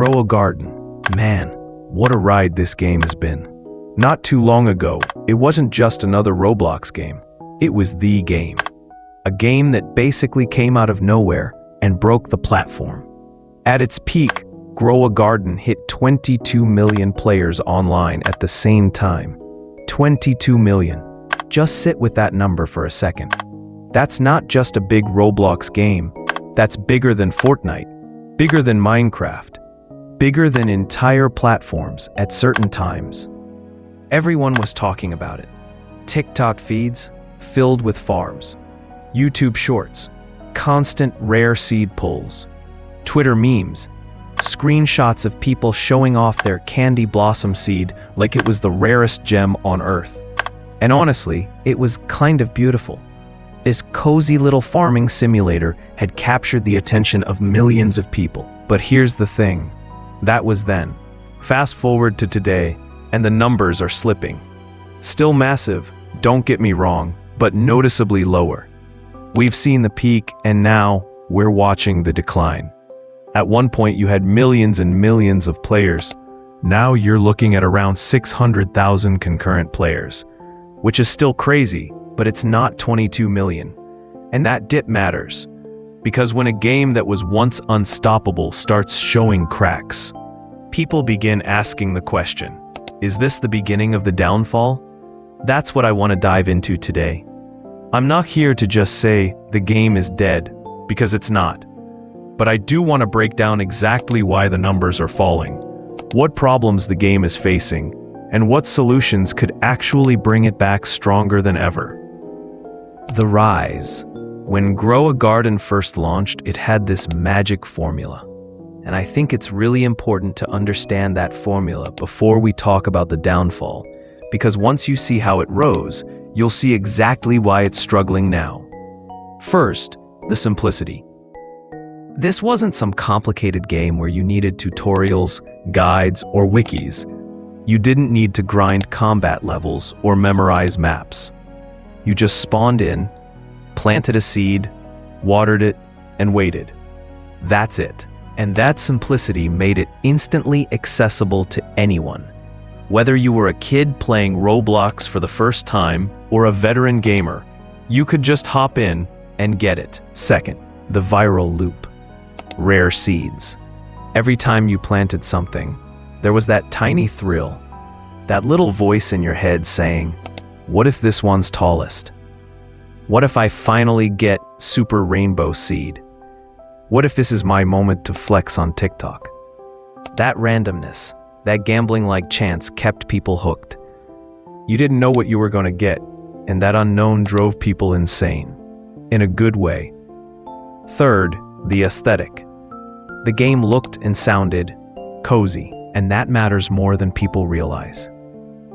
Grow a garden. Man, what a ride this game has been. Not too long ago, it wasn't just another Roblox game. It was the game. A game that basically came out of nowhere and broke the platform. At its peak, Grow a Garden hit 22 million players online at the same time. 22 million. Just sit with that number for a second. That's not just a big Roblox game. That's bigger than Fortnite, bigger than Minecraft, bigger than entire platforms at certain times. Everyone was talking about it. TikTok feeds filled with farms, YouTube shorts, constant rare seed pulls, Twitter memes, screenshots of people showing off their candy blossom seed like it was the rarest gem on earth. And honestly, it was kind of beautiful. This cozy little farming simulator had captured the attention of millions of people. But here's the thing. That was then. Fast forward to today, and the numbers are slipping. Still massive, don't get me wrong, but noticeably lower. We've seen the peak, and now we're watching the decline. At one point, you had millions and millions of players. Now you're looking at around 600,000 concurrent players, which is still crazy, but it's not 22 million. And that dip matters, because when a game that was once unstoppable starts showing cracks, people begin asking the question, is this the beginning of the downfall? That's what I want to dive into today. I'm not here to just say the game is dead, because it's not. But I do want to break down exactly why the numbers are falling, what problems the game is facing, and what solutions could actually bring it back stronger than ever. The rise. When Grow a Garden first launched, it had this magic formula. And I think it's really important to understand that formula before we talk about the downfall, because once you see how it rose, you'll see exactly why it's struggling now. First, the simplicity. This wasn't some complicated game where you needed tutorials, guides, or wikis. You didn't need to grind combat levels or memorize maps. You just spawned in, planted a seed, watered it, and waited. That's it. And that simplicity made it instantly accessible to anyone. Whether you were a kid playing Roblox for the first time or a veteran gamer, you could just hop in and get it. Second, the viral loop. Rare seeds. Every time you planted something, there was that tiny thrill, that little voice in your head saying, what if this one's tallest? What if I finally get super rainbow seed? What if this is my moment to flex on TikTok? That randomness, that gambling-like chance kept people hooked. You didn't know what you were going to get, and that unknown drove people insane, in a good way. Third, the aesthetic. The game looked and sounded cozy, and that matters more than people realize.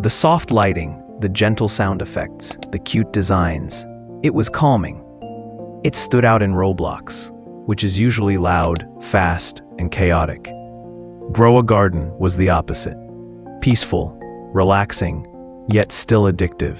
The soft lighting, the gentle sound effects, the cute designs, it was calming. It stood out in Roblox, which is usually loud, fast, and chaotic. Grow a Garden was the opposite. Peaceful, relaxing, yet still addictive.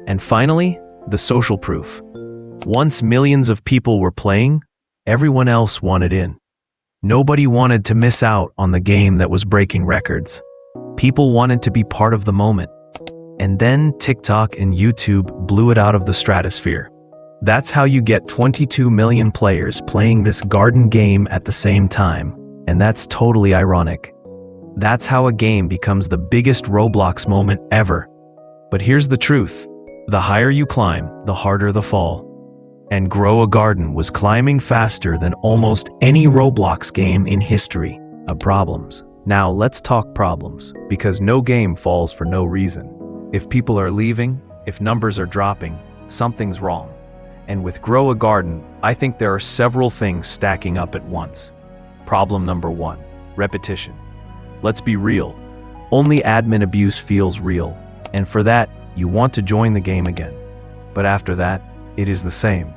And finally, the social proof. Once millions of people were playing, everyone else wanted in. Nobody wanted to miss out on the game that was breaking records. People wanted to be part of the moment. And then TikTok and YouTube blew it out of the stratosphere. That's how you get 22 million players playing this garden game at the same time. And that's totally ironic. That's how a game becomes the biggest Roblox moment ever. But here's the truth. The higher you climb, the harder the fall. And Grow a Garden was climbing faster than almost any Roblox game in history. Problems. Now let's talk problems, because no game falls for no reason. If people are leaving, if numbers are dropping, something's wrong. And with Grow a Garden, I think there are several things stacking up at once. Problem number 1, repetition. Let's be real. Only admin abuse feels real, and for that, you want to join the game again. But after that, it is the same.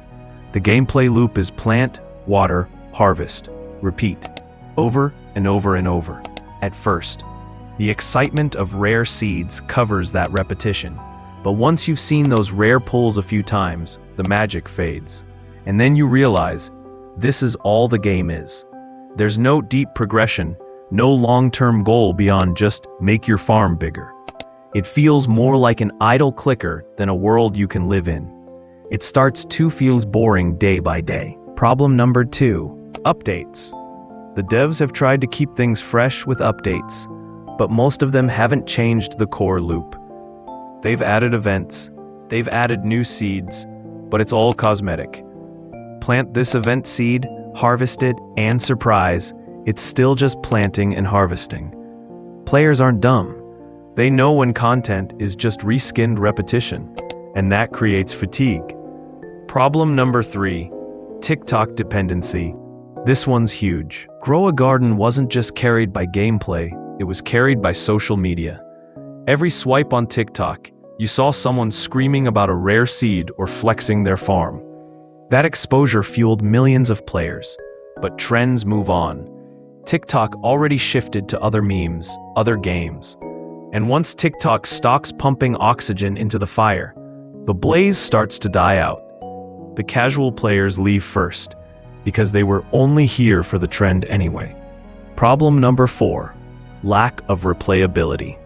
The gameplay loop is plant, water, harvest, repeat, over and over and over. At first, the excitement of rare seeds covers that repetition. But once you've seen those rare pulls a few times, the magic fades. And then you realize, this is all the game is. There's no deep progression, No long-term goal beyond just make your farm bigger. It feels more like an idle clicker than a world you can live in. It starts to feel boring day by day. Problem number 2, updates. The devs have tried to keep things fresh with updates, but most of them haven't changed the core loop. They've added events, they've added new seeds, but it's all cosmetic. Plant this event seed, harvest it, and surprise, it's still just planting and harvesting. Players aren't dumb. They know when content is just reskinned repetition, and that creates fatigue. Problem number 3, TikTok dependency. This one's huge. Grow a Garden wasn't just carried by gameplay, it was carried by social media. Every swipe on TikTok, you saw someone screaming about a rare seed or flexing their farm. That exposure fueled millions of players, but trends move on. TikTok already shifted to other memes, other games. And once TikTok stops pumping oxygen into the fire, the blaze starts to die out. The casual players leave first, because they were only here for the trend anyway. Problem number 4, lack of replayability.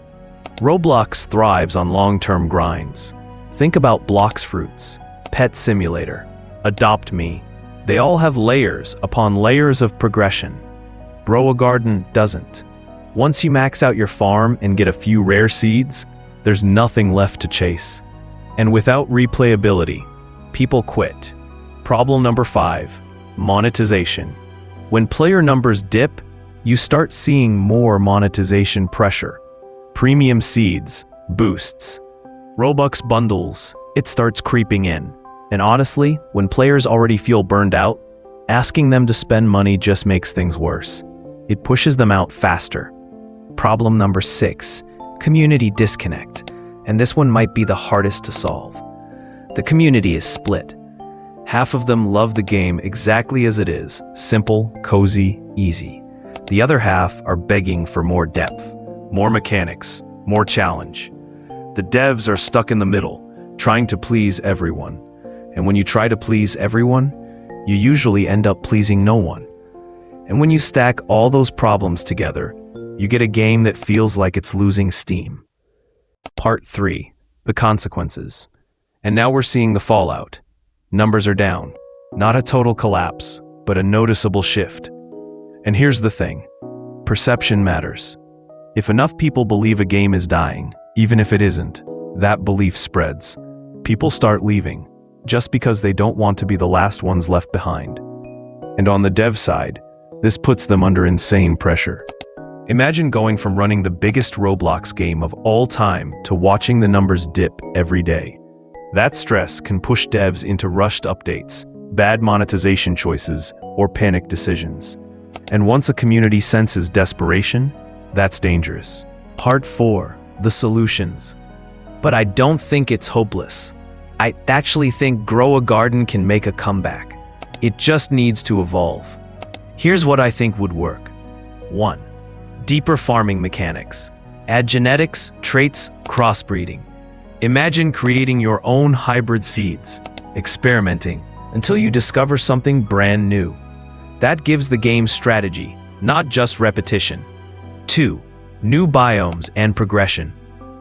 Roblox thrives on long-term grinds. Think about Blox Fruits, Pet Simulator, Adopt Me. They all have layers upon layers of progression. Grow a Garden doesn't. Once you max out your farm and get a few rare seeds, there's nothing left to chase. And without replayability, people quit. Problem number 5, monetization. When player numbers dip, you start seeing more monetization pressure. Premium seeds, boosts, Robux bundles, it starts creeping in. And honestly, when players already feel burned out, asking them to spend money just makes things worse. It pushes them out faster. Problem number 6, community disconnect. And this one might be the hardest to solve. The community is split. Half of them love the game exactly as it is, simple, cozy, easy. The other half are begging for more depth, more mechanics, more challenge. The devs are stuck in the middle, trying to please everyone. And when you try to please everyone, you usually end up pleasing no one. And when you stack all those problems together, you get a game that feels like it's losing steam. Part 3, the consequences. And now we're seeing the fallout. Numbers are down. Not a total collapse, but a noticeable shift. And here's the thing. Perception matters. If enough people believe a game is dying, even if it isn't, that belief spreads. People start leaving, just because they don't want to be the last ones left behind. And on the dev side, this puts them under insane pressure. Imagine going from running the biggest Roblox game of all time to watching the numbers dip every day. That stress can push devs into rushed updates, bad monetization choices, or panic decisions. And once a community senses desperation, that's dangerous. Part 4, the solutions. But I don't think it's hopeless. I actually think Grow a Garden can make a comeback. It just needs to evolve. Here's what I think would work. 1. Deeper farming mechanics. Add genetics, traits, crossbreeding. Imagine creating your own hybrid seeds, experimenting, until you discover something brand new. That gives the game strategy, not just repetition. 2. New biomes and progression.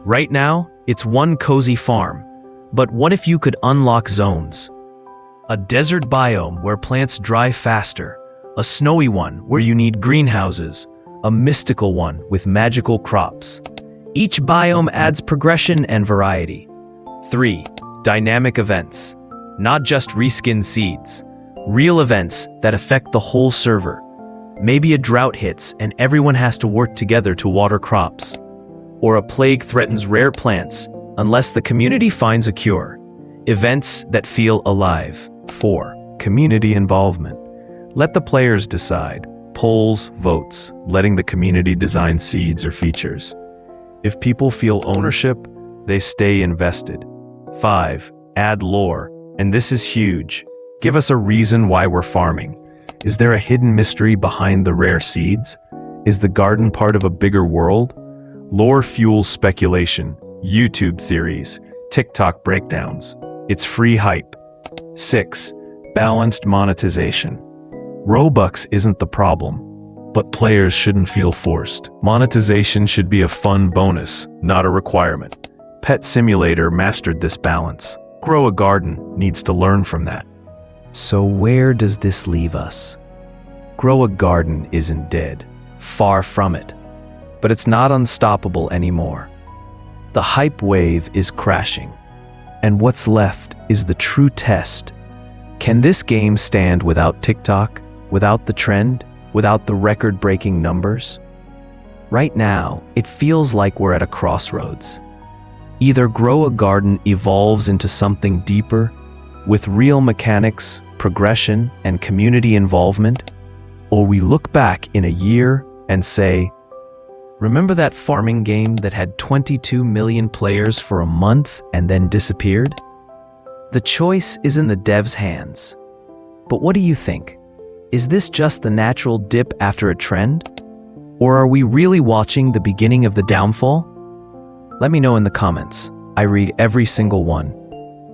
Right now, it's one cozy farm. But what if you could unlock zones? A desert biome where plants dry faster, a snowy one where you need greenhouses, a mystical one with magical crops. Each biome adds progression and variety. 3. Dynamic events. Not just reskin seeds. Real events that affect the whole server. Maybe a drought hits and everyone has to work together to water crops. Or a plague threatens rare plants unless the community finds a cure. Events that feel alive. 4. Community involvement. Let the players decide. Polls, votes, letting the community design seeds or features. If people feel ownership, they stay invested. 5. Add lore. And this is huge. Give us a reason why we're farming. Is there a hidden mystery behind the rare seeds? Is the garden part of a bigger world? Lore fuels speculation, YouTube theories, TikTok breakdowns. It's free hype. 6. Balanced monetization. Robux isn't the problem. But players shouldn't feel forced. Monetization should be a fun bonus, not a requirement. Pet Simulator mastered this balance. Grow a Garden needs to learn from that. So where does this leave us? Grow a Garden isn't dead. Far from it. But it's not unstoppable anymore. The hype wave is crashing. And what's left is the true test. Can this game stand without TikTok, without the trend, without the record-breaking numbers? Right now, it feels like we're at a crossroads. Either Grow a Garden evolves into something deeper, with real mechanics, progression, and community involvement, or we look back in a year and say, remember that farming game that had 22 million players for a month and then disappeared? The choice is in the devs' hands. But what do you think? Is this just the natural dip after a trend? Or are we really watching the beginning of the downfall? Let me know in the comments. I read every single one.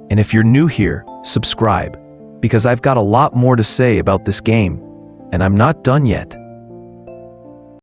And if you're new here, subscribe, because I've got a lot more to say about this game, and I'm not done yet.